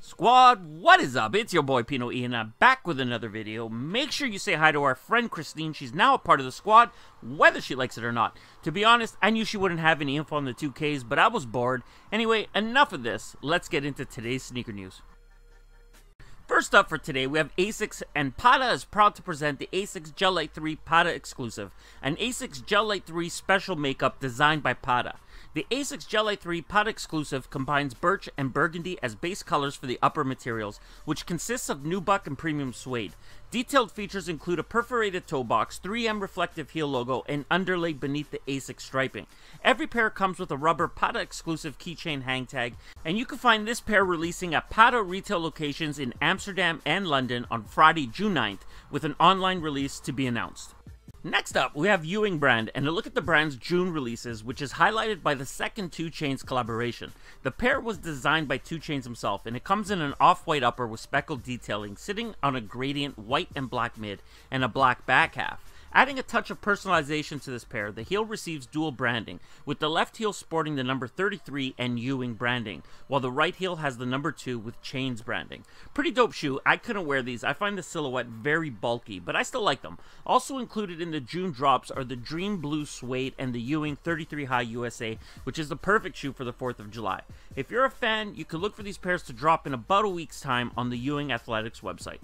Squad, what is up? It's your boy PinoE and I'm back with another video. Make sure you say hi to our friend Christine. She's now a part of the squad, whether she likes it or not. To be honest, I knew she wouldn't have any info on the 2Ks, but I was bored. Anyway, enough of this. Let's get into today's sneaker news. First up for today, we have ASICS, and Pada is proud to present the ASICS Gel Light 3 Pada exclusive, an ASICS Gel Light 3 special makeup designed by Pada. The ASICS Gel Light 3 Pada exclusive combines birch and burgundy as base colors for the upper materials, which consists of nubuck and premium suede. Detailed features include a perforated toe box, 3M reflective heel logo, and underlaid beneath the ASICS striping. Every pair comes with a rubber Pada exclusive keychain hang tag, and you can find this pair releasing at Pada retail locations in Amsterdam and London on Friday, June 9th, with an online release to be announced. Next up, we have Ewing brand, and a look at the brand's June releases, which is highlighted by the second 2 Chainz collaboration. The pair was designed by 2 Chainz himself, and it comes in an off-white upper with speckled detailing, sitting on a gradient white and black mid, and a black back half. Adding a touch of personalization to this pair, the heel receives dual branding, with the left heel sporting the number 33 and Ewing branding, while the right heel has the number 2 with Chainz branding. Pretty dope shoe. I couldn't wear these. I find the silhouette very bulky, but I still like them. Also included in the June drops are the Dream Blue Suede and the Ewing 33 High USA, which is the perfect shoe for the 4th of July. If you're a fan, you can look for these pairs to drop in about a week's time on the Ewing Athletics website.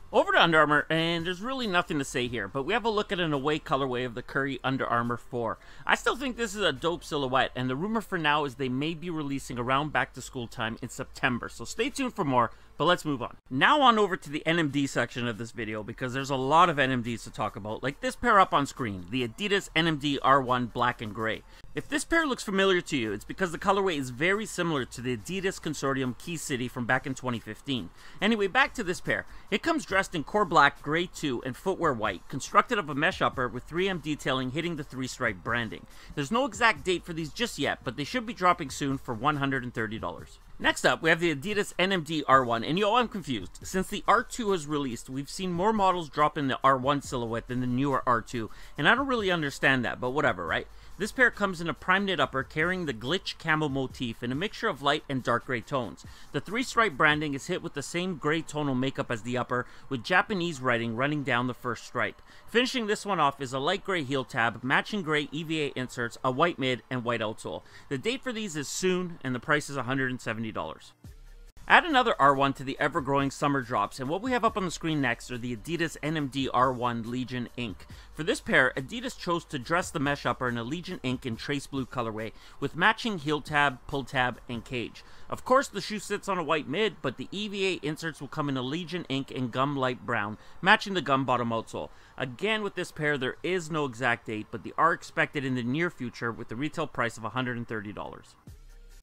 Over to Under Armour, and there's really nothing to say here, but we have a look at an away colorway of the Curry Under Armour 4. I still think this is a dope silhouette, and the rumor for now is they may be releasing around back to school time in September, so stay tuned for more, but let's move on. Now on over to the NMD section of this video, because there's a lot of NMDs to talk about, like this pair up on screen, the Adidas NMD R1 Black and Gray. If this pair looks familiar to you, it's because the colorway is very similar to the Adidas Consortium Key City from back in 2015. Anyway, back to this pair. It comes dressed in core black, gray 2, and footwear white, constructed of a mesh upper with 3M detailing hitting the 3-stripe branding. There's no exact date for these just yet, but they should be dropping soon for $130. Next up, we have the Adidas NMD R1, and yo, I'm confused. Since the R2 was released, we've seen more models drop in the R1 silhouette than the newer R2, and I don't really understand that, but whatever, right? This pair comes in a prime knit upper carrying the glitch camo motif in a mixture of light and dark gray tones. The 3-stripe branding is hit with the same gray tonal makeup as the upper, with Japanese writing running down the first stripe. Finishing this one off is a light gray heel tab, matching gray EVA inserts, a white mid, and white outsole. The date for these is soon, and the price is $170. Add another R1 to the ever-growing summer drops, and what we have up on the screen next are the Adidas NMD R1 Legion Ink. For this pair, Adidas chose to dress the mesh upper in a Legion Ink in trace blue colorway, with matching heel tab, pull tab, and cage. Of course, the shoe sits on a white mid, but the EVA inserts will come in a Legion Ink in gum light brown, matching the gum bottom outsole. Again, with this pair, there is no exact date, but they are expected in the near future with the retail price of $130.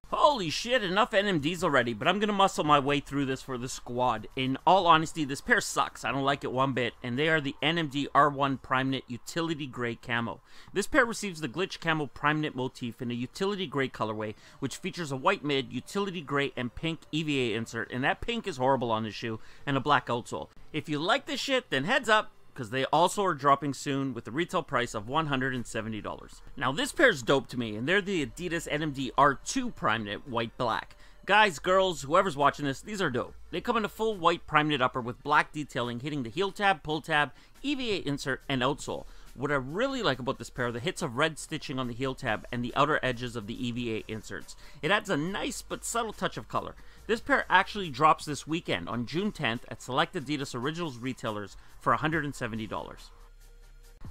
Holy shit, enough NMDs already, but I'm gonna muscle my way through this for the squad. In all honesty, this pair sucks. I don't like it one bit, and they are the NMD R1 Primeknit Utility Gray Camo. This pair receives the glitch camo Primeknit motif in a utility gray colorway, which features a white mid, utility gray, and pink EVA insert, and that pink is horrible on this shoe, and a black outsole. If you like this shit, then heads up, because they also are dropping soon with a retail price of $170. Now this pair's dope to me, and they're the Adidas NMD R2 Primeknit White Black. Guys, girls, whoever's watching this, these are dope. They come in a full white Primeknit upper with black detailing hitting the heel tab, pull tab, EVA insert, and outsole. What I really like about this pair are the hits of red stitching on the heel tab and the outer edges of the EVA inserts. It adds a nice but subtle touch of color. This pair actually drops this weekend on June 10th at select Adidas Originals retailers for $170.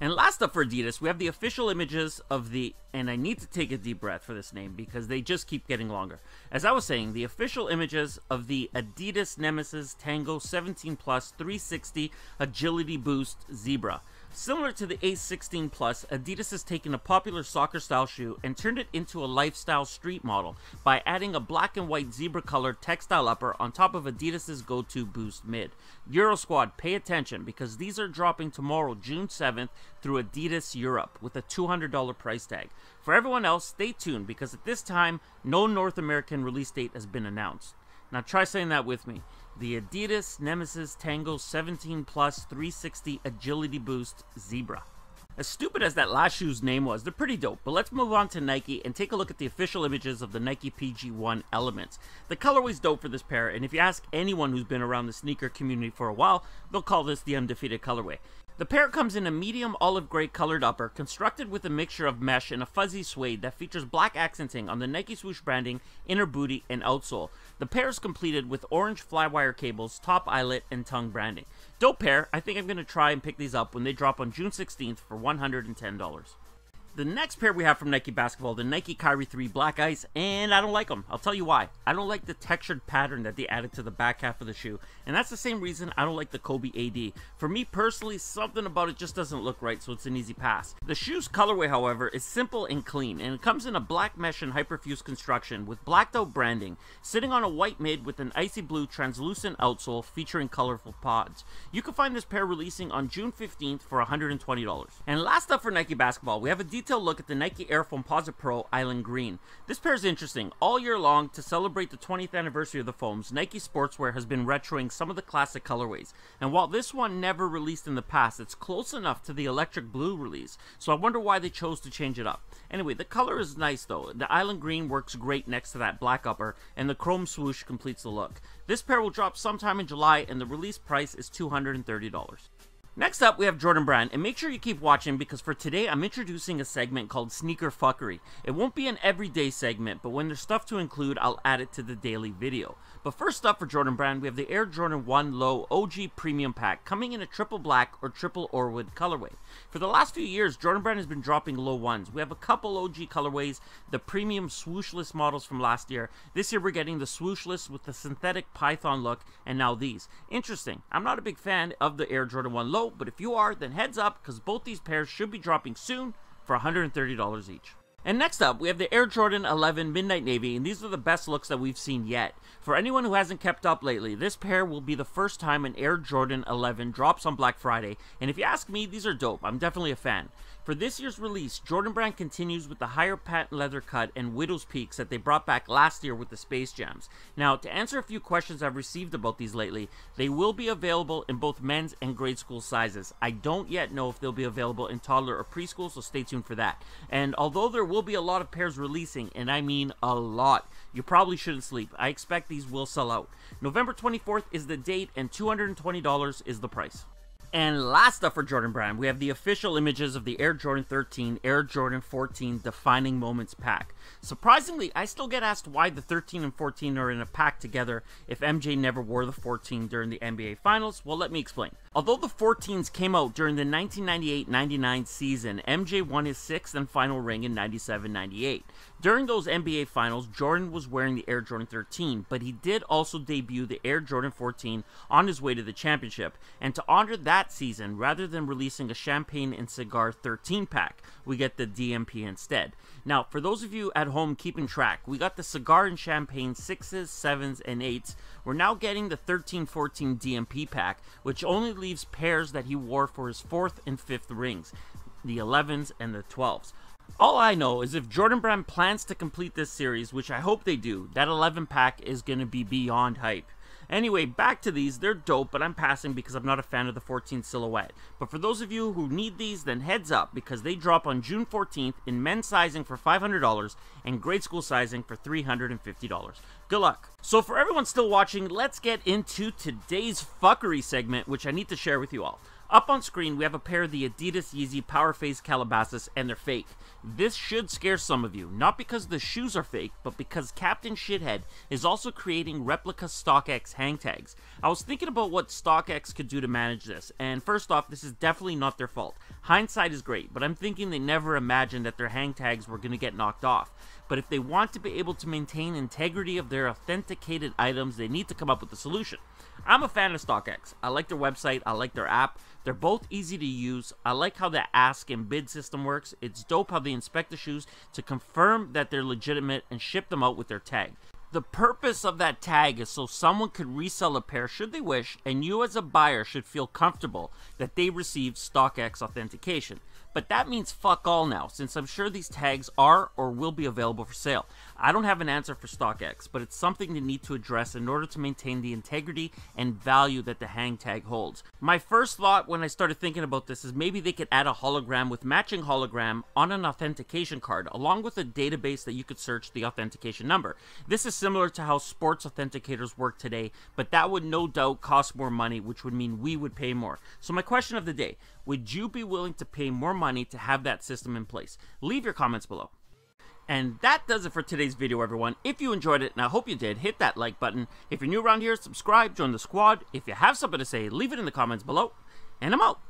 And last up for Adidas, we have the official images of the, and I need to take a deep breath for this name because they just keep getting longer. As I was saying, the official images of the Adidas Nemesis Tango 17 Plus 360 Agility Boost Zebra. Similar to the Ace 16 Plus, Adidas has taken a popular soccer style shoe and turned it into a lifestyle street model by adding a black and white zebra colored textile upper on top of Adidas's go-to Boost mid. Euro Squad, pay attention because these are dropping tomorrow, June 7th through Adidas Europe with a $200 price tag. For everyone else, stay tuned because at this time, no North American release date has been announced. Now try saying that with me. The Adidas Nemesis Tango 17 Plus 360 Agility Boost Zebra. As stupid as that last shoe's name was, they're pretty dope, but let's move on to Nike and take a look at the official images of the Nike PG1 Elements. The colorway's dope for this pair, and if you ask anyone who's been around the sneaker community for a while, they'll call this the undefeated colorway. The pair comes in a medium olive gray colored upper, constructed with a mixture of mesh and a fuzzy suede that features black accenting on the Nike swoosh branding, inner booty, and outsole. The pair is completed with orange flywire cables, top eyelet, and tongue branding. Dope pair. I think I'm going to try and pick these up when they drop on June 16th for $110. The next pair we have from Nike Basketball, the Nike Kyrie 3 Black Ice, and I don't like them. I'll tell you why. I don't like the textured pattern that they added to the back half of the shoe, and that's the same reason I don't like the Kobe AD. For me personally, something about it just doesn't look right, so it's an easy pass. The shoe's colorway, however, is simple and clean, and it comes in a black mesh and hyperfused construction with blacked out branding, sitting on a white mid with an icy blue translucent outsole featuring colorful pods. You can find this pair releasing on June 15th for $120. And last up for Nike Basketball, we have a detailed look at the Nike Air Foamposite Pro Island Green. This pair is interesting. All year long, to celebrate the 20th anniversary of the foams, Nike Sportswear has been retroing some of the classic colorways. And while this one never released in the past, it's close enough to the electric blue release, so I wonder why they chose to change it up. Anyway, the color is nice though. The Island Green works great next to that black upper, and the chrome swoosh completes the look. This pair will drop sometime in July, and the release price is $230. Next up, we have Jordan Brand, and make sure you keep watching because for today, I'm introducing a segment called Sneaker Fuckery. It won't be an everyday segment, but when there's stuff to include, I'll add it to the daily video. But first up for Jordan Brand, we have the Air Jordan 1 Low OG Premium Pack coming in a triple black or triple Orwood colorway. For the last few years, Jordan Brand has been dropping low ones. We have a couple OG colorways, the premium swooshless models from last year. This year we're getting the swooshless with the synthetic python look, and now these. Interesting. I'm not a big fan of the Air Jordan 1 Low, but if you are, then heads up because both these pairs should be dropping soon for $130 each. And next up, we have the Air Jordan 11 Midnight Navy, and these are the best looks that we've seen yet. For anyone who hasn't kept up lately, this pair will be the first time an Air Jordan 11 drops on Black Friday, and if you ask me, these are dope. I'm definitely a fan. For this year's release, Jordan Brand continues with the higher patent leather cut and widow's peaks that they brought back last year with the Space Jams. Now, to answer a few questions I've received about these lately, they will be available in both men's and grade school sizes. I don't yet know if they'll be available in toddler or preschool, so stay tuned for that. And although there will be a lot of pairs releasing, and I mean a lot, you probably shouldn't sleep. I expect these will sell out. November 24th is the date, and $220 is the price. And last up for Jordan Brand, we have the official images of the Air Jordan 13, Air Jordan 14 Defining Moments pack. Surprisingly, I still get asked why the 13 and 14 are in a pack together if MJ never wore the 14 during the NBA Finals. Well, let me explain. Although the 14s came out during the 1998-99 season, MJ won his 6th and final ring in 97-98. During those NBA Finals, Jordan was wearing the Air Jordan 13, but he did also debut the Air Jordan 14 on his way to the championship. And to honor that season, rather than releasing a Champagne and Cigar 13 pack, we get the DMP instead. Now, for those of you at home keeping track, we got the Cigar and Champagne 6s, 7s, and 8s. We're now getting the 13-14 DMP pack, which only leaves pairs that he wore for his 4th and 5th rings, the 11s and the 12s. All I know is if Jordan Brand plans to complete this series, which I hope they do, that 11 pack is going to be beyond hype. Anyway, back to these. They're dope, but I'm passing because I'm not a fan of the 14 silhouette. But for those of you who need these, then heads up because they drop on June 14th in men's sizing for $500 and grade school sizing for $350. Good luck. So for everyone still watching, let's get into today's fuckery segment, which I need to share with you all. Up on screen, we have a pair of the Adidas Yeezy Power Phase Calabasas, and they're fake. This should scare some of you, not because the shoes are fake, but because Captain Shithead is also creating replica StockX hang tags. I was thinking about what StockX could do to manage this, and first off, this is definitely not their fault. Hindsight is great, but I'm thinking they never imagined that their hang tags were going to get knocked off. But if they want to be able to maintain integrity of their authenticated items, they need to come up with a solution. I'm a fan of StockX. I like their website, I like their app. They're both easy to use. I like how the ask and bid system works. It's dope how they inspect the shoes to confirm that they're legitimate and ship them out with their tag. The purpose of that tag is so someone could resell a pair should they wish, and you as a buyer should feel comfortable that they received StockX authentication. But that means fuck all now, since I'm sure these tags are or will be available for sale. I don't have an answer for StockX, but it's something they need to address in order to maintain the integrity and value that the hang tag holds. My first thought when I started thinking about this is maybe they could add a hologram with matching hologram on an authentication card, along with a database that you could search the authentication number. This is similar to how sports authenticators work today, but that would no doubt cost more money, which would mean we would pay more. So my question of the day, would you be willing to pay more money to have that system in place? Leave your comments below. And that does it for today's video, everyone. If you enjoyed it, and I hope you did, hit that like button. If you're new around here, subscribe, join the squad. If you have something to say, leave it in the comments below. And I'm out.